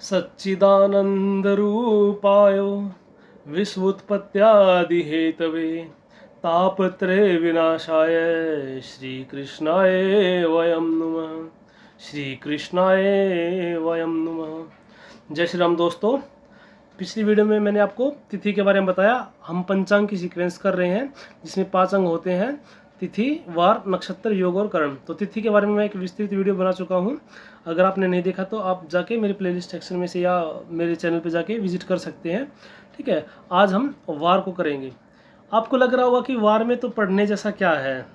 सच्चिदानन्दरूपाय विश्वोत्पत्त्यादिहेतवे तापत्रय विनाशाय श्रीकृष्णाय वयं नमः। श्रीकृष्णाय वयं नमः। जय श्री राम दोस्तों, पिछली वीडियो में मैंने आपको तिथि के बारे में बताया। हम पंचांग की सीक्वेंस कर रहे हैं जिसमें 5 अंग होते हैं: तिथि, वार, नक्षत्र, योग और करण। तो तिथि के बारे में मैं एक विस्तृत वीडियो बना चुका हूं। अगर आपने नहीं देखा तो आप जाके मेरे प्लेलिस्ट सेक्शन में से या मेरे चैनल पे जाके विजिट कर सकते हैं। ठीक है, आज हम वार को करेंगे। आपको लग रहा होगा कि वार में तो पढ़ने जैसा क्या है,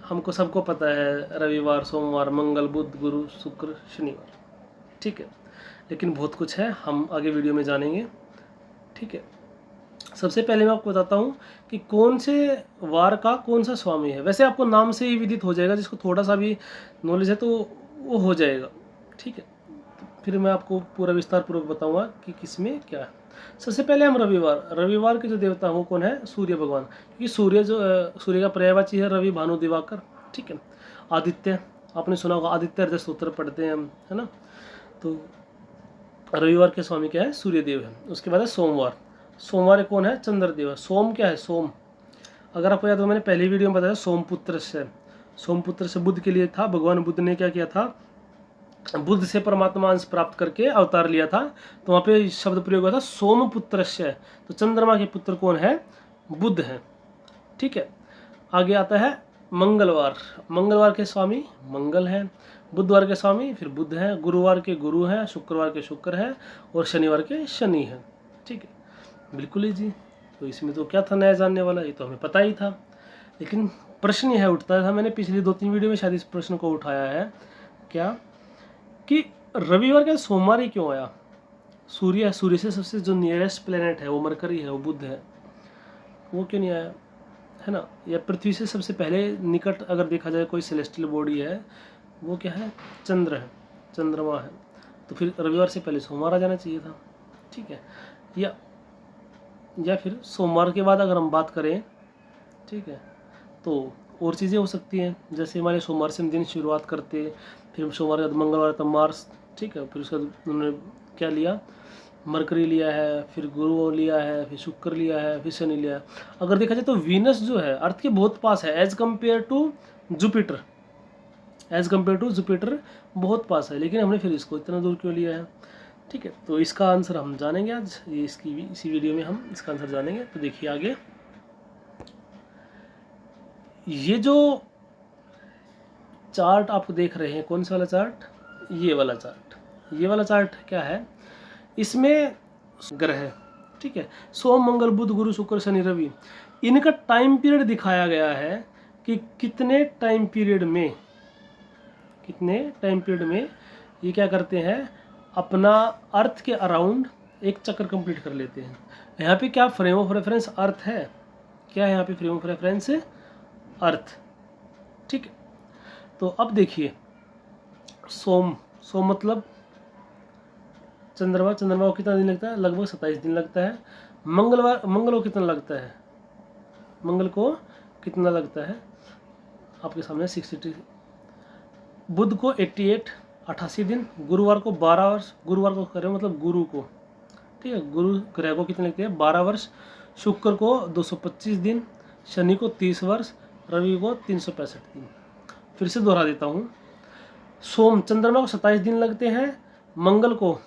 हमको सबको पता है रविवार, सोमवार, मंगल, बुध, गुरु, शुक्र, शनिवार। ठीक है, लेकिन बहुत कुछ है, हम आगे वीडियो में जानेंगे। ठीक है, सबसे पहले मैं आपको बताता हूँ कि कौन से वार का कौन सा स्वामी है। वैसे आपको नाम से ही विदित हो जाएगा, जिसको थोड़ा सा भी नॉलेज है तो वो हो जाएगा। ठीक है, फिर मैं आपको पूरा विस्तार पूर्वक बताऊंगा कि किसमें क्या है। सबसे पहले हम रविवार के जो देवता हैं वो कौन है? सूर्य भगवान। क्योंकि सूर्य का पर्यायवाची है रवि, भानु, दिवाकर। ठीक है, आदित्य, आपने सुना होगा आदित्य हृदय स्तोत्र पढ़ते हैं हम, है ना। तो रविवार के स्वामी क्या है? सूर्यदेव है। उसके बाद है सोमवार कौन है? चंद्रदेव है। सोम क्या है? सोम, अगर आपको याद हो मैंने पहली वीडियो में बताया सोमपुत्र से बुद्ध के लिए था। भगवान बुद्ध ने क्या किया था? बुद्ध से परमात्मा अंश प्राप्त करके अवतार लिया था, तो वहाँ पे शब्द प्रयोग हुआ था सोमपुत्रस्य। तो चंद्रमा के पुत्र कौन है? बुद्ध है। ठीक है, आगे आता है मंगलवार के स्वामी मंगल है। बुधवार के स्वामी फिर बुध है। गुरुवार के गुरु है। शुक्रवार के शुक्र है। और शनिवार के शनि है। ठीक है, बिल्कुल ही जी। तो इसमें तो क्या था नया जानने वाला, ये तो हमें पता ही था। लेकिन प्रश्न यह उठता था, मैंने पिछली 2-3 वीडियो में शायद इस प्रश्न को उठाया है क्या, कि रविवार का सोमवार ही क्यों आया? सूर्य से सबसे जो नियरेस्ट प्लेनेट है वो मरकरी है, वो बुध है, वो क्यों नहीं आया, है ना। या पृथ्वी से सबसे पहले निकट अगर देखा जाए कोई सेलेस्टियल बॉडी है, वो क्या है? चंद्र है, चंद्रमा है। तो फिर रविवार से पहले सोमवार आ जाना चाहिए था। ठीक है, या फिर सोमवार के बाद अगर हम बात करें, ठीक है, तो और चीज़ें हो सकती हैं। जैसे हमारे सोमवार से हम दिन शुरुआत करते, फिर सोमवार के बाद मंगलवार तब मार्स। ठीक है, फिर उसके बाद उन्होंने क्या लिया? मरकरी लिया है, फिर गुरु लिया है, फिर शुक्र लिया है, फिर शनि लिया है। अगर देखा जाए तो वीनस जो है अर्थ के बहुत पास है एज कम्पेयर टू जुपिटर। बहुत पास है, लेकिन हमने फिर इसको इतना दूर क्यों लिया है? ठीक है, तो इसका आंसर हम जानेंगे आज, इसी वीडियो में हम इसका आंसर जानेंगे। तो देखिए आगे, ये जो चार्ट आप देख रहे हैं, कौन सा वाला चार्ट? ये वाला चार्ट क्या है? इसमें ग्रह, ठीक है, सोम, मंगल, बुध, गुरु, शुक्र, शनि, रवि, इनका टाइम पीरियड दिखाया गया है कि कितने टाइम पीरियड में ये क्या करते हैं? अपना अर्थ के अराउंड एक चक्कर कंप्लीट कर लेते हैं। यहाँ पे क्या फ्रेम ऑफ रेफरेंस? अर्थ है। क्या है यहाँ पे फ्रेम ऑफ रेफरेंस? अर्थ। ठीक है, तो अब देखिए, सोम मतलब चंद्रमा को कितना दिन लगता है? लगभग 27 दिन लगता है। मंगल को कितना लगता है? आपके सामने 60। बुध को 88 दिन। गुरुवार को 12 वर्ष। गुरुवार को करें मतलब गुरु को, ठीक है, गुरु ग्रह को कितने लगते हैं? 12 वर्ष। शुक्र को 225 दिन। शनि को 30 वर्ष। रवि को 365 दिन। फिर से दोहरा देता हूँ, चंद्रमा को 27 दिन लगते हैं। मंगल को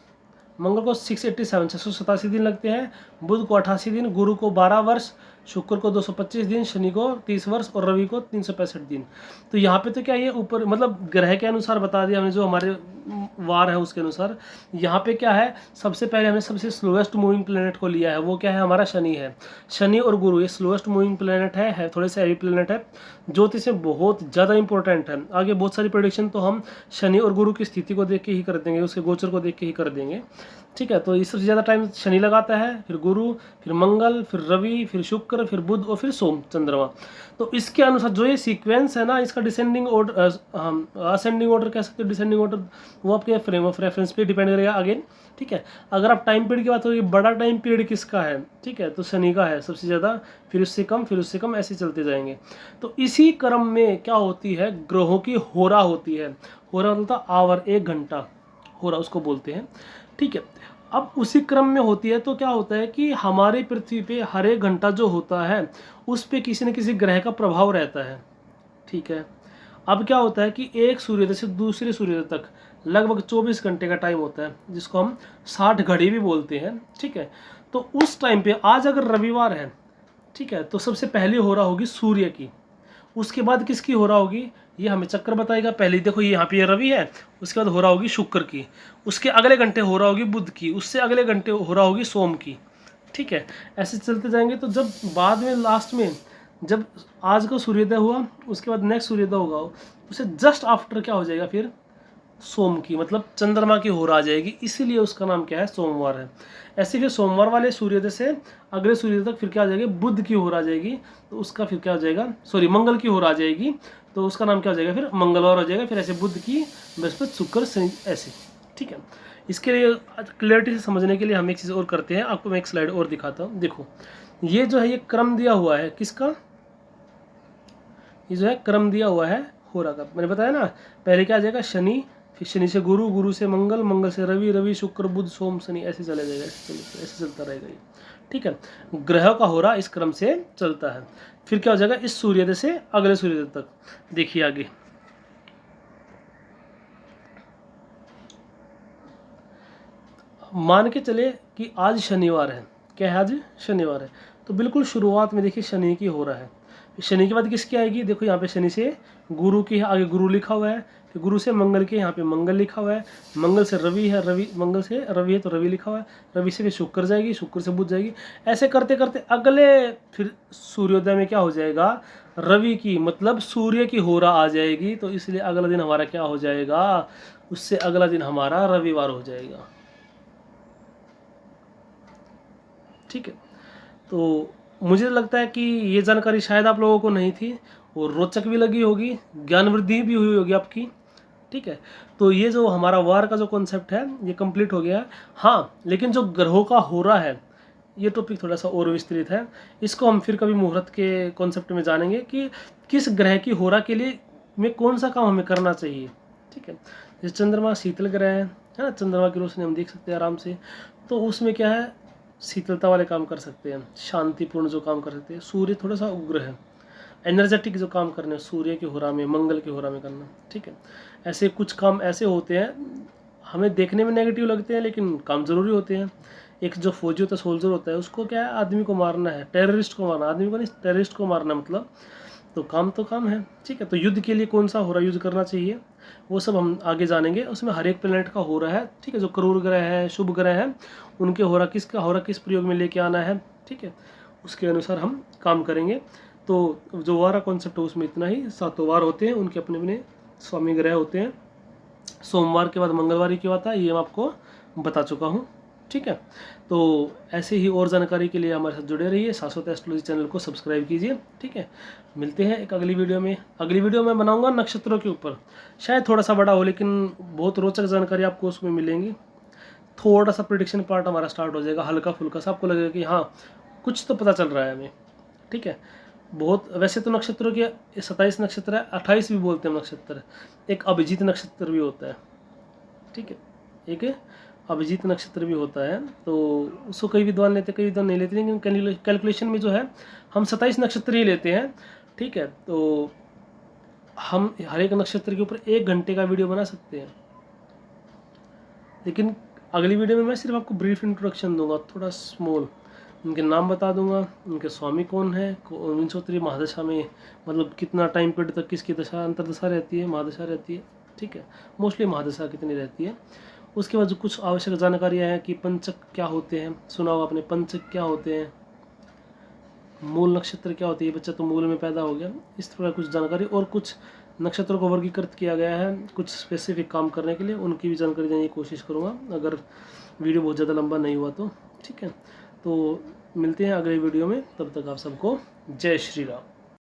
687 दिन लगते हैं। बुध को 88 दिन। गुरु को 12 वर्ष। शुक्र को 225 दिन। शनि को 30 वर्ष और रवि को 365 दिन। तो यहाँ पे तो क्या ये ऊपर मतलब ग्रह के अनुसार बता दिया हमने, जो हमारे वार है उसके अनुसार। यहाँ पे क्या है? सबसे पहले हमने सबसे स्लोएस्ट मूविंग प्लेनेट को लिया है, वो क्या है? हमारा शनि है। शनि और गुरु ये स्लोएस्ट मूविंग प्लेनेट है थोड़े से हैवी प्लेनेट है, ज्योतिष में बहुत ज़्यादा इंपॉर्टेंट है। आगे बहुत सारी प्रेडिक्शन तो हम शनि और गुरु की स्थिति को देख के ही कर देंगे, उसके गोचर को देख के ही कर देंगे। ठीक है, तो इस सबसे ज़्यादा टाइम शनि लगाता है, फिर गुरु, फिर मंगल, फिर रवि, फिर शुक्र, फिर बुध और फिर सोम, चंद्रमा। तो इसके अनुसार जो ये सीक्वेंस है ना, इसका डिसेंडिंग ऑर्डर, हम असेंडिंग ऑर्डर कह सकते हो, डिसेंडिंग ऑर्डर, वो आपके फ्रेम ऑफ रेफरेंस पे डिपेंड करेगा अगेन। ठीक है, अगर आप टाइम पीरियड की बात करोगे, बड़ा टाइम पीरियड किसका है? ठीक है, तो शनि का है सबसे ज़्यादा, फिर उससे कम, ऐसे चलते जाएंगे। तो इसी क्रम में क्या होती है? ग्रहों की होरा होती है। होरा मतलब आवर, 1 घंटा होरा उसको बोलते हैं। ठीक है। अब उसी क्रम में होती है तो क्या होता है कि हमारी पृथ्वी पे हर एक घंटा जो होता है उस पे किसी न किसी ग्रह का प्रभाव रहता है। ठीक है। अब क्या होता है कि एक सूर्योदय से दूसरे सूर्योदय तक लगभग 24 घंटे का टाइम होता है, जिसको हम 60 घड़ी भी बोलते हैं। ठीक है। तो उस टाइम पे आज अगर रविवार है, ठीक है, तो सबसे पहले हो रहा होगी सूर्य की, उसके बाद किसकी हो रहा होगी ये हमें चक्कर बताएगा। पहले देखो ये यहाँ पे रवि है, उसके बाद हो रहा होगी शुक्र की, उसके अगले घंटे हो रहा होगी बुध की, उससे अगले घंटे हो रहा होगी सोम की। ठीक है। ऐसे चलते जाएंगे तो जब बाद में लास्ट में जब आज का सूर्योदय हुआ उसके बाद नेक्स्ट सूर्योदय होगा, उसे जस्ट आफ्टर क्या हो जाएगा फिर सोम की, मतलब चंद्रमा की होर आ जाएगी, इसीलिए उसका नाम क्या है सोमवार है। ऐसे फिर सोमवार वाले सूर्योदय से अगले सूर्योदय तक फिर क्या आ जाएगी बुध की होर आ जाएगी, तो उसका फिर क्या हो जाएगा सॉरी मंगल की होर आ जाएगी, तो उसका नाम क्या हो जाएगा फिर मंगलवार हो जाएगा। फिर ऐसे बुध की बृहस्पति शुक्र शनि ऐसे। ठीक है। इसके लिए क्लियरिटी से समझने के लिए हम एक चीज़ और करते हैं, आपको मैं एक स्लाइड और दिखाता हूँ। देखो ये जो है ये क्रम दिया हुआ है किसका, ये जो है क्रम दिया हुआ है होरा का। मैंने बताया ना पहले क्या आ जाएगा शनि, फिर शनि से गुरु, गुरु से मंगल, मंगल से रवि, रवि शुक्र बुध सोम शनि, ऐसे चले जाएगा, ऐसे चलता रहेगा ये। ठीक है। ग्रहों का होरा इस क्रम से चलता है। फिर क्या हो जाएगा इस सूर्योदय से अगले सूर्योदय तक। देखिए आगे मान के चले कि आज शनिवार है, क्या है आज शनिवार है, तो बिल्कुल शुरुआत में देखिए शनि की हो रहा है। शनि के बाद किसकी आएगी, देखो यहाँ पे शनि से गुरु की आगे गुरु लिखा हुआ है, फिर गुरु से मंगल के यहाँ पे मंगल लिखा हुआ है, मंगल से रवि है, रवि मंगल से रवि है तो रवि लिखा हुआ है, रवि से फिर शुक्र जाएगी, शुक्र से बुध जाएगी। ऐसे करते करते अगले फिर सूर्योदय में क्या हो जाएगा रवि की मतलब सूर्य की होरा आ जाएगी, तो इसलिए अगला दिन हमारा क्या हो जाएगा, उससे अगला दिन हमारा रविवार हो जाएगा। ठीक है। तो मुझे लगता है कि ये जानकारी शायद आप लोगों को नहीं थी और रोचक भी लगी होगी, ज्ञान वृद्धि भी हुई होगी आपकी। ठीक है। तो ये जो हमारा वार का जो कॉन्सेप्ट है ये कंप्लीट हो गया है। हाँ लेकिन जो ग्रहों का हो रहा है ये टॉपिक थोड़ा सा और विस्तृत है, इसको हम फिर कभी मुहूर्त के कॉन्सेप्ट में जानेंगे कि किस ग्रह की होरा के लिए में कौन सा काम हमें करना चाहिए। ठीक है। जैसे चंद्रमा शीतल ग्रह है ना, चंद्रमा की रोशनी हम देख सकते हैं आराम से, तो उसमें क्या है शीतलता वाले काम कर सकते हैं, शांतिपूर्ण जो काम कर सकते हैं। सूर्य थोड़ा सा उग्र है, एनर्जेटिक जो काम करने सूर्य की होरा में मंगल की होरा में करना। ठीक है। ऐसे कुछ काम ऐसे होते हैं हमें देखने में नेगेटिव लगते हैं लेकिन काम ज़रूरी होते हैं। एक जो फौजी होता है सोल्जर होता है उसको क्या है आदमी को मारना है, टेररिस्ट को मारना, आदमी को नहीं टेररिस्ट को मारना, मतलब तो काम है। ठीक है। तो युद्ध के लिए कौन सा होरा यूज करना चाहिए वो सब हम आगे जानेंगे। उसमें हर एक प्लेनेट का हो रहा है। ठीक है। जो क्रूर ग्रह है शुभ ग्रह है उनके होरा किसका होरा किस प्रयोग में लेके आना है। ठीक है। उसके अनुसार हम काम करेंगे। तो जो वारा कॉन्सेप्ट है उसमें इतना ही, 7 वार होते हैं, उनके अपने अपने स्वामी ग्रह होते हैं। सोमवार के बाद मंगलवार ही क्यों आता है ये मैं आपको बता चुका हूँ। ठीक है। तो ऐसे ही और जानकारी के लिए हमारे साथ जुड़े रहिए, शाश्वत एस्ट्रोलॉजी चैनल को सब्सक्राइब कीजिए। ठीक है। मिलते हैं एक अगली वीडियो में। अगली वीडियो में बनाऊंगा नक्षत्रों के ऊपर, शायद थोड़ा सा बड़ा हो लेकिन बहुत रोचक जानकारी आपको उसमें मिलेंगी। थोड़ा सा प्रिडिक्शन पार्ट हमारा स्टार्ट हो जाएगा, हल्का फुल्का सा, आपको लगेगा कि हाँ कुछ तो पता चल रहा है हमें। ठीक है। बहुत वैसे तो नक्षत्रों के 27 नक्षत्र है, 28 भी बोलते हैं नक्षत्र, एक अभिजीत नक्षत्र भी होता है। ठीक है। एक अभिजीत नक्षत्र भी होता है, तो उसको कई विद्वान लेते कई विद्वान नहीं लेते, लेकिन कैलकुलेशन में जो है हम 27 नक्षत्र ही लेते हैं। ठीक है। तो हम हर एक नक्षत्र के ऊपर 1 घंटे का वीडियो बना सकते हैं, लेकिन अगली वीडियो में मैं सिर्फ आपको ब्रीफ इंट्रोडक्शन दूंगा, थोड़ा स्मॉल, उनके नाम बता दूंगा, उनके स्वामी कौन है, विंशोत्तरी महादशा में मतलब कितना टाइम पीरियड तक किसकी दशा अंतरदशा रहती है, महादशा रहती है। ठीक है। मोस्टली महादशा कितनी रहती है। उसके बाद जो कुछ आवश्यक जानकारियाँ हैं कि पंचक क्या होते हैं, सुना होगा आपने, पंचक क्या होते हैं, मूल नक्षत्र क्या होती है, बच्चा तो मूल में पैदा हो गया, इस तरह कुछ जानकारी, और कुछ नक्षत्रों को वर्गीकृत किया गया है कुछ स्पेसिफिक काम करने के लिए, उनकी भी जानकारी देने की कोशिश करूँगा अगर वीडियो बहुत ज़्यादा लंबा नहीं हुआ तो। ठीक है। तो मिलते हैं अगले वीडियो में, तब तक आप सबको जय श्री राम।